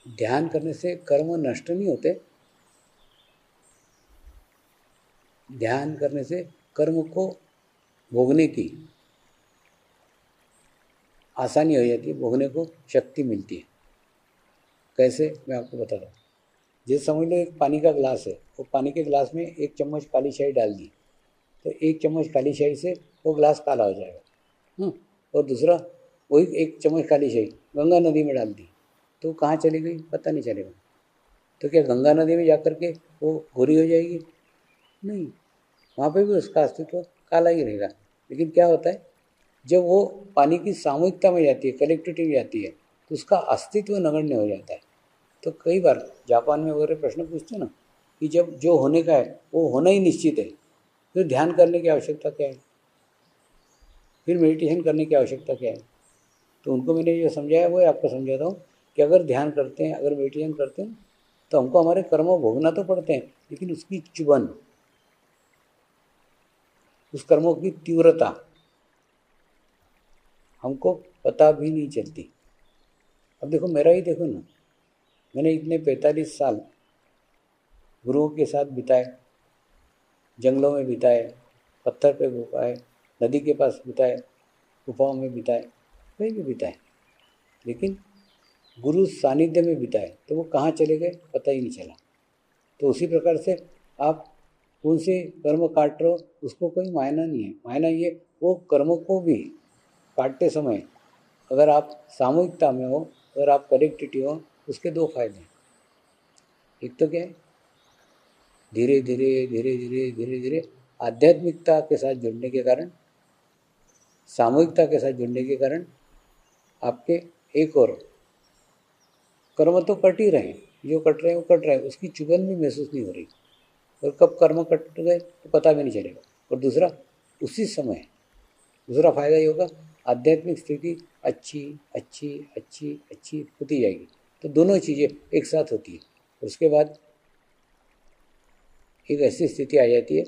ध्यान करने से कर्म नष्ट नहीं होते। ध्यान करने से कर्म को भोगने की आसानी हो जाती है, भोगने को शक्ति मिलती है। कैसे, मैं आपको बता रहा हूँ। जैसे समझ लो एक पानी का गिलास है, वो पानी के गिलास में 1 चम्मच काली शाही डाल दी, तो 1 चम्मच काली शाही से वो गिलास काला हो जाएगा। और दूसरा वही 1 चम्मच काली शाही गंगा नदी में डाल दी, तो कहाँ चली गई पता नहीं चलेगा। तो क्या गंगा नदी में जाकर के वो गोरी हो जाएगी? नहीं, वहाँ पे भी उसका अस्तित्व काला ही रहेगा। लेकिन क्या होता है, जब वो पानी की सामूहिकता में जाती है, कलेक्टिविटी में जाती है, तो उसका अस्तित्व नगण्य हो जाता है। तो कई बार जापान में वगैरह प्रश्न पूछते ना कि जब जो होने का है वो होना ही निश्चित है, फिर ध्यान करने की आवश्यकता क्या है, फिर मेडिटेशन करने की आवश्यकता क्या है? तो उनको मैंने जो समझाया वो आपको समझाता हूँ कि अगर ध्यान करते हैं, अगर मेडिटेशन करते हैं, तो हमको हमारे कर्म भोगना तो पड़ते हैं, लेकिन उसकी चुभन, उस कर्मों की तीव्रता हमको पता भी नहीं चलती। अब देखो मेरा ही देखो ना, मैंने इतने 45 साल गुरुओं के साथ बिताए, जंगलों में बिताए, पत्थर पे बिताए, नदी के पास बिताए, गुफाओं में बिताए, कहीं भी बिताए, लेकिन गुरु सानिध्य में बिताए तो वो कहाँ चले गए पता ही नहीं चला। तो उसी प्रकार से आप कौन से कर्म काट रहे हो उसको कोई मायना नहीं है। मायना ये, वो कर्मों को भी काटते समय अगर आप सामूहिकता में हो, अगर आप कनेक्टिविटी हो, उसके 2 फायदे हैं। एक तो क्या है, धीरे धीरे धीरे धीरे धीरे धीरे आध्यात्मिकता के साथ जुड़ने के कारण, सामूहिकता के साथ जुड़ने के कारण आपके एक और कर्म तो कट ही रहे हैं, जो कट रहे हैं वो कट रहे हैं, उसकी चुभन भी महसूस नहीं हो रही, और कब कर्म कट गए तो पता भी नहीं चलेगा। और दूसरा, उसी समय दूसरा फायदा ये होगा, आध्यात्मिक स्थिति अच्छी अच्छी अच्छी अच्छी होती जाएगी। तो दोनों चीज़ें एक साथ होती है। उसके बाद एक ऐसी स्थिति आ जाती है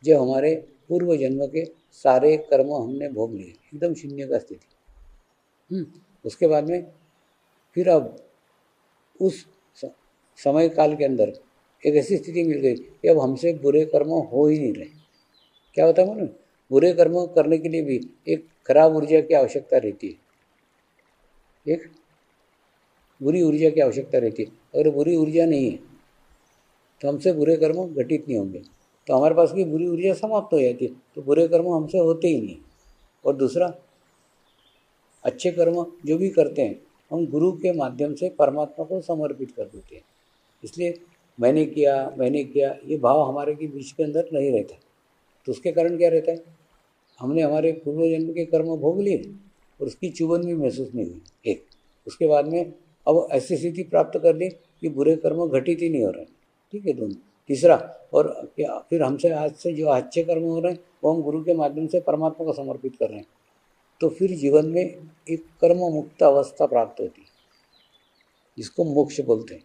जब हमारे पूर्व जन्म के सारे कर्म हमने भोग लिए, एकदम शून्य का स्थिति। उसके बाद में फिर अब उस समय काल के अंदर एक ऐसी स्थिति मिल गई कि अब हमसे बुरे कर्म हो ही नहीं रहे। क्या होता है मालूम? बुरे कर्म करने के लिए भी एक खराब ऊर्जा की आवश्यकता रहती है, एक बुरी ऊर्जा की आवश्यकता रहती है। अगर बुरी ऊर्जा नहीं है तो हमसे बुरे कर्म घटित नहीं होंगे, तो हमारे पास की बुरी ऊर्जा समाप्त हो जाती है, तो बुरे कर्म हमसे होते ही नहीं। और दूसरा, अच्छे कर्म जो भी करते हैं हम गुरु के माध्यम से परमात्मा को समर्पित कर देते हैं। इसलिए मैंने किया ये भाव हमारे के बीच के अंदर नहीं रहता। तो उसके कारण क्या रहता है, हमने हमारे पूर्व जन्म के कर्म भोग लिए और उसकी चुभन भी महसूस नहीं हुई। एक, उसके बाद में अब ऐसी स्थिति प्राप्त कर ली कि बुरे कर्म घटित ही नहीं हो रहे। ठीक है, दोनों। तीसरा, और क्या फिर हमसे आज से जो अच्छे कर्म हो रहे हैं वो हम गुरु के माध्यम से परमात्मा को समर्पित कर रहे हैं। तो फिर जीवन में एक कर्म मुक्त अवस्था प्राप्त होती है, जिसको मोक्ष बोलते हैं।